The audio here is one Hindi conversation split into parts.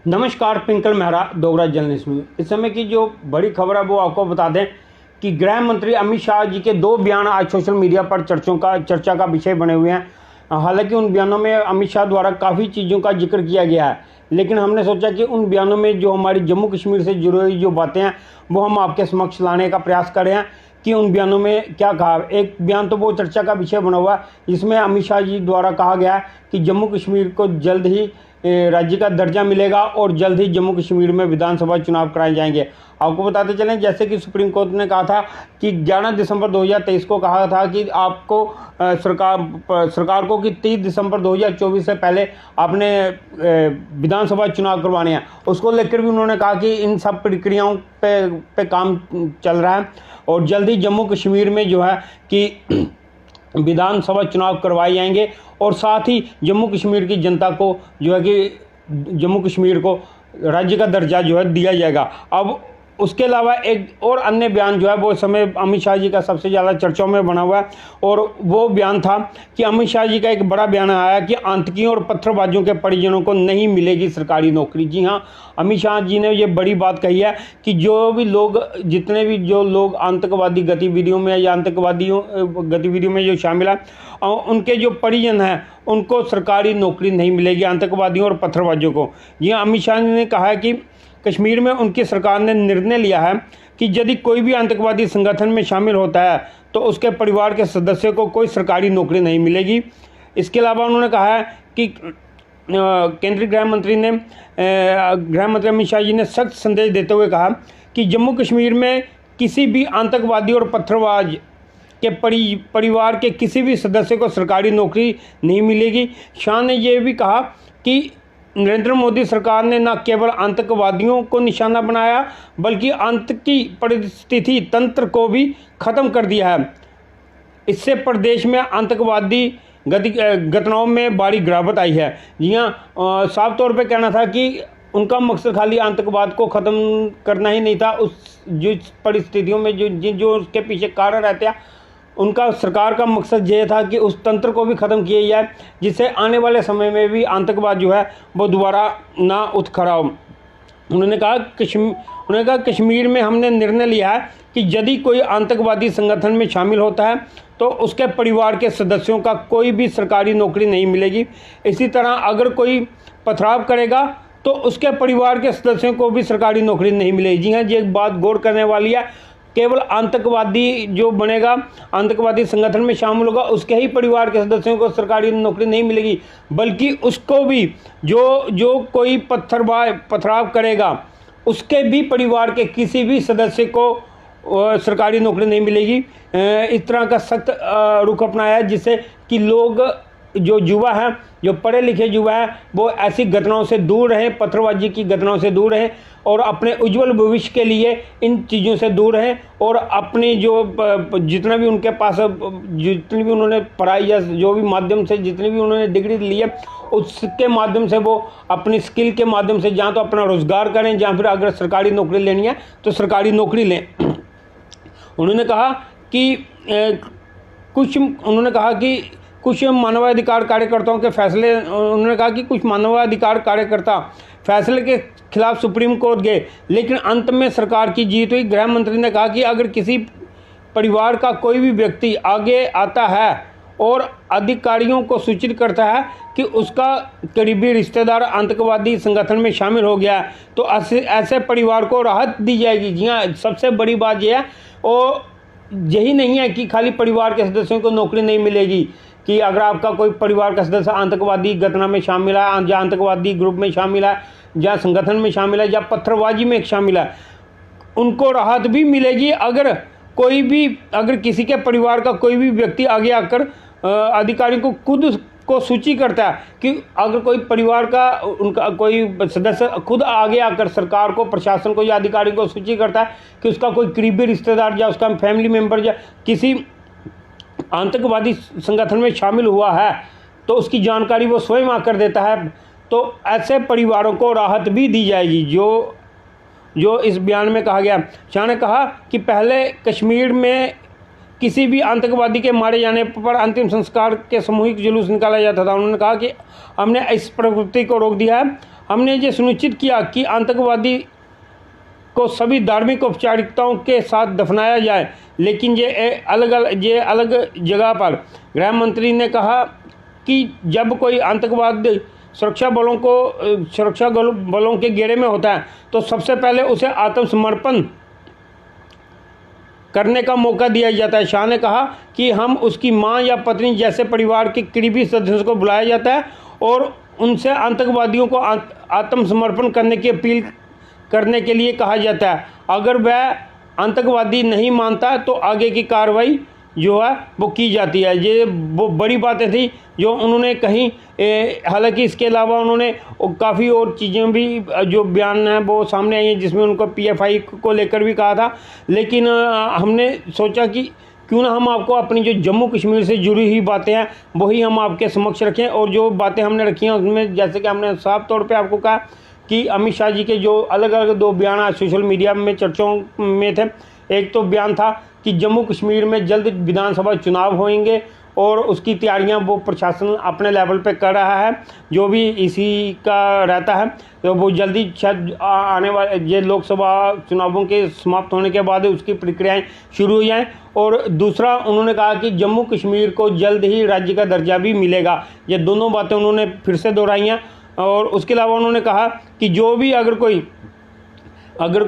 नमस्कार, पिंकल मेहरा, डोगरा जर्नलिस्ट में। इस समय की जो बड़ी खबर है वो आपको बता दें कि गृह मंत्री अमित शाह जी के 2 बयान आज सोशल मीडिया पर चर्चा का विषय बने हुए हैं। हालांकि उन बयानों में अमित शाह द्वारा काफ़ी चीज़ों का जिक्र किया गया है, लेकिन हमने सोचा कि उन बयानों में जो हमारी जम्मू कश्मीर से जुड़ी हुई जो बातें हैं वो हम आपके समक्ष लाने का प्रयास कर रहे हैं कि उन बयानों में क्या कहा। एक बयान तो वो चर्चा का विषय बना हुआ है, जिसमें अमित शाह जी द्वारा कहा गया है कि जम्मू कश्मीर को जल्द ही राज्य का दर्जा मिलेगा और जल्द ही जम्मू कश्मीर में विधानसभा चुनाव कराए जाएंगे। आपको बताते चलें, जैसे कि सुप्रीम कोर्ट ने कहा था कि 11 दिसंबर 2023 को कहा था कि आपको सरकार को कि 30 दिसंबर 2024 से पहले आपने विधानसभा चुनाव करवाने हैं। उसको लेकर भी उन्होंने कहा कि इन सब प्रक्रियाओं पे काम चल रहा है और जल्द ही जम्मू कश्मीर में जो है कि विधानसभा चुनाव करवाए जाएंगे और साथ ही जम्मू कश्मीर की जनता को जो है कि जम्मू कश्मीर को राज्य का दर्जा जो है दिया जाएगा। अब उसके अलावा एक और अन्य बयान जो है वो इस समय अमित शाह जी का सबसे ज़्यादा चर्चाओं में बना हुआ है और वो बयान था कि अमित शाह जी का एक बड़ा बयान आया कि आतंकियों और पत्थरबाजों के परिजनों को नहीं मिलेगी सरकारी नौकरी। जी हाँ, अमित शाह जी ने ये बड़ी बात कही है कि जितने भी लोग आतंकवादी गतिविधियों में या गतिविधियों में जो शामिल है, उनके जो परिजन हैं उनको सरकारी नौकरी नहीं मिलेगी, आतंकवादियों और पत्थरबाजों को। जी हाँ, अमित शाह ने कहा है कि कश्मीर में उनकी सरकार ने निर्णय लिया है कि यदि कोई भी आतंकवादी संगठन में शामिल होता है तो उसके परिवार के सदस्यों को कोई सरकारी नौकरी नहीं मिलेगी। इसके अलावा उन्होंने कहा है कि केंद्रीय गृह मंत्री अमित शाह जी ने सख्त संदेश देते हुए कहा कि जम्मू कश्मीर में किसी भी आतंकवादी और पत्थरबाज के परिवार के किसी भी सदस्य को सरकारी नौकरी नहीं मिलेगी। शाह ने यह भी कहा कि नरेंद्र मोदी सरकार ने न केवल आतंकवादियों को निशाना बनाया बल्कि आतंकी परिस्थिति तंत्र को भी ख़त्म कर दिया है। इससे प्रदेश में आतंकवादी घटनाओं में बड़ी गिरावट आई है। जी हाँ, साफ तौर पे कहना था कि उनका मकसद खाली आतंकवाद को ख़त्म करना ही नहीं था, उस जो परिस्थितियों में जो उसके पीछे कारण रहते हैं उनका सरकार का मकसद ये था कि उस तंत्र को भी ख़त्म किया जाए, जिससे आने वाले समय में भी आतंकवाद जो है वो दोबारा ना उठ खड़ा हो। उन्होंने कहा कश्मीर में हमने निर्णय लिया है कि यदि कोई आतंकवादी संगठन में शामिल होता है तो उसके परिवार के सदस्यों का कोई भी सरकारी नौकरी नहीं मिलेगी। इसी तरह अगर कोई पथराव करेगा तो उसके परिवार के सदस्यों को भी सरकारी नौकरी नहीं मिलेगी। जी हाँ, ये एक बात गौर करने वाली है। केवल आतंकवादी जो बनेगा, आतंकवादी संगठन में शामिल होगा, उसके ही परिवार के सदस्यों को सरकारी नौकरी नहीं मिलेगी, बल्कि उसको भी जो कोई पथराव करेगा उसके भी परिवार के किसी भी सदस्य को सरकारी नौकरी नहीं मिलेगी। इस तरह का सख्त रुख अपनाया है, जिससे कि लोग जो युवा हैं, जो पढ़े लिखे युवा हैं, वो ऐसी घटनाओं से दूर रहें, पत्थरबाजी की घटनाओं से दूर रहें और अपने उज्जवल भविष्य के लिए इन चीज़ों से दूर रहें और अपनी जितना भी उनके पास जितनी भी उन्होंने पढ़ाई या जो भी माध्यम से जितनी भी उन्होंने डिग्री ली है उसके माध्यम से वो अपनी स्किल के माध्यम से जहाँ तो अपना रोज़गार करें, जहाँ फिर अगर सरकारी नौकरी लेनी है तो सरकारी नौकरी लें। उन्होंने कहा कि कुछ मानवाधिकार कार्यकर्ताओं के फैसले, उन्होंने कहा कि कुछ मानवाधिकार कार्यकर्ता फैसले के खिलाफ सुप्रीम कोर्ट गए, लेकिन अंत में सरकार की जीत हुई। गृह मंत्री ने कहा कि अगर किसी परिवार का कोई भी व्यक्ति आगे आता है और अधिकारियों को सूचित करता है कि उसका करीबी रिश्तेदार आतंकवादी संगठन में शामिल हो गया है तो ऐसे परिवार को राहत दी जाएगी। जी हाँ, सबसे बड़ी बात यह है और यही नहीं है कि खाली परिवार के सदस्यों को नौकरी नहीं मिलेगी, कि अगर आपका कोई परिवार का सदस्य आतंकवादी घटना में शामिल है, या आतंकवादी ग्रुप में शामिल है, या संगठन में शामिल है, या पत्थरबाजी में शामिल है, उनको राहत भी मिलेगी। अगर किसी के परिवार का कोई भी व्यक्ति आगे आकर अधिकारी को खुद को सूची करता है कि अगर कोई परिवार का उनका कोई सदस्य खुद आगे आकर सरकार को, प्रशासन को या अधिकारी को सूची करता है कि उसका कोई करीबी रिश्तेदार या उसका फैमिली मेम्बर या किसी आतंकवादी संगठन में शामिल हुआ है तो उसकी जानकारी वो स्वयं आकर देता है, तो ऐसे परिवारों को राहत भी दी जाएगी, जो इस बयान में कहा गया। शाह ने कहा कि पहले कश्मीर में किसी भी आतंकवादी के मारे जाने पर अंतिम संस्कार के सामूहिक जुलूस निकाला जाता था। उन्होंने कहा कि हमने इस प्रवृत्ति को रोक दिया है। हमने ये सुनिश्चित किया कि आतंकवादी को सभी धार्मिक औपचारिकताओं के साथ दफनाया जाए, लेकिन ये अलग जगह पर। गृह मंत्री ने कहा कि जब कोई आतंकवाद सुरक्षा बलों के घेरे में होता है तो सबसे पहले उसे आत्मसमर्पण करने का मौका दिया जाता है। शाह ने कहा कि हम उसकी मां या पत्नी जैसे परिवार के करीबी सदस्यों को बुलाया जाता है और उनसे आतंकवादियों को आत्मसमर्पण करने की अपील करने के लिए कहा जाता है। अगर वह आतंकवादी नहीं मानता तो आगे की कार्रवाई जो है वो की जाती है। ये वो बड़ी बातें थी जो उन्होंने कहीं। हालांकि इसके अलावा उन्होंने काफ़ी और चीज़ें भी जो बयान हैं वो सामने आई हैं, जिसमें उनको PFI को लेकर भी कहा था। लेकिन हमने सोचा कि क्यों ना हम आपको अपनी जो जम्मू कश्मीर से जुड़ी हुई बातें हैं वही हम आपके समक्ष रखें। और जो बातें हमने रखी हैं उसमें जैसे कि हमने साफ तौर पे आपको कहा कि अमित शाह जी के जो अलग अलग 2 बयान आज सोशल मीडिया में चर्चाओं में थे। एक तो बयान था कि जम्मू कश्मीर में जल्द विधानसभा चुनाव होंगे और उसकी तैयारियां वो प्रशासन अपने लेवल पे कर रहा है। जो भी इसी का रहता है तो वो जल्दी शायद आने वाले ये लोकसभा चुनावों के समाप्त होने के बाद उसकी प्रक्रियाएं शुरू हो जाएं। और दूसरा उन्होंने कहा कि जम्मू कश्मीर को जल्द ही राज्य का दर्जा भी मिलेगा। ये दोनों बातें उन्होंने फिर से दोहराई हैं। और उसके अलावा उन्होंने कहा कि जो भी अगर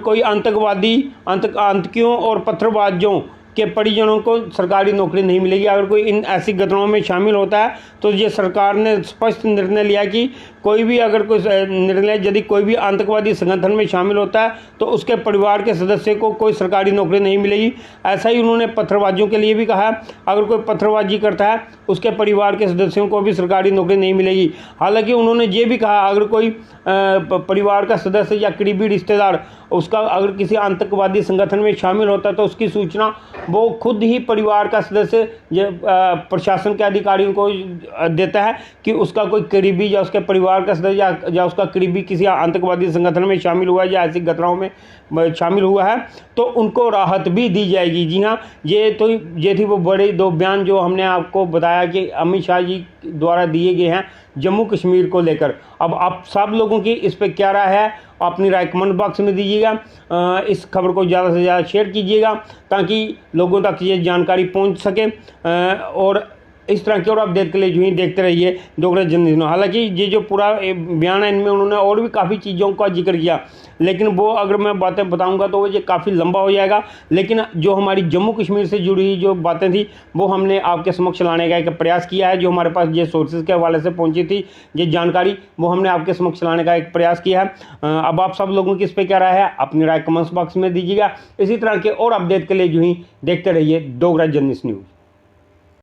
कोई आतंकवादी आतंकियों और पत्थरबाजों के परिजनों को सरकारी नौकरी नहीं मिलेगी। अगर कोई इन ऐसी घटनाओं में शामिल होता है तो ये सरकार ने स्पष्ट निर्णय लिया कि कोई भी यदि कोई भी आतंकवादी संगठन में शामिल होता है तो उसके परिवार के सदस्य को कोई सरकारी नौकरी नहीं मिलेगी। ऐसा ही उन्होंने पत्थरबाजियों के लिए भी कहा है, अगर कोई पत्थरबाजी करता है उसके परिवार के सदस्यों को भी सरकारी नौकरी नहीं मिलेगी। हालांकि उन्होंने ये भी कहा अगर कोई परिवार का सदस्य या करीबी रिश्तेदार उसका अगर किसी आतंकवादी संगठन में शामिल होता है तो उसकी सूचना वो खुद ही परिवार का सदस्य प्रशासन के अधिकारियों को देता है कि उसका कोई करीबी या उसके परिवार का सदस्य या उसका करीबी किसी आतंकवादी संगठन में शामिल हुआ है या ऐसी घटनाओं में शामिल हुआ है तो उनको राहत भी दी जाएगी। जी हाँ, ये थी वो बड़े 2 बयान जो हमने आपको बताया कि अमित शाह जी द्वारा दिए गए हैं जम्मू कश्मीर को लेकर। अब आप सब लोगों की इस पर क्या राय है अपनी राय कमेंट बॉक्स में दीजिएगा। इस खबर को ज़्यादा से ज़्यादा शेयर कीजिएगा ताकि लोगों तक ये जानकारी पहुंच सके। और इस तरह की और अपडेट के लिए जो ही देखते रहिए डोगरा जर्नलिज्म। हालांकि ये जो पूरा बयान है इनमें उन्होंने और भी काफ़ी चीज़ों का जिक्र किया, लेकिन वो अगर मैं बातें बताऊंगा तो वो ये काफ़ी लंबा हो जाएगा। लेकिन जो हमारी जम्मू कश्मीर से जुड़ी हुई जो बातें थी वो हमने आपके समक्ष लाने का एक प्रयास किया है। जो हमारे पास ये सोर्सेज के हवाले से पहुंची थी ये जानकारी वो हमने आपके समक्ष लाने का एक प्रयास किया है। अब आप सब लोगों की इस पर क्या राय है अपनी राय कमेंट्स बॉक्स में दीजिएगा। इसी तरह के और अपडेट के लिए जो ही देखते रहिए डोगरा जर्नलिस्ट न्यूज़।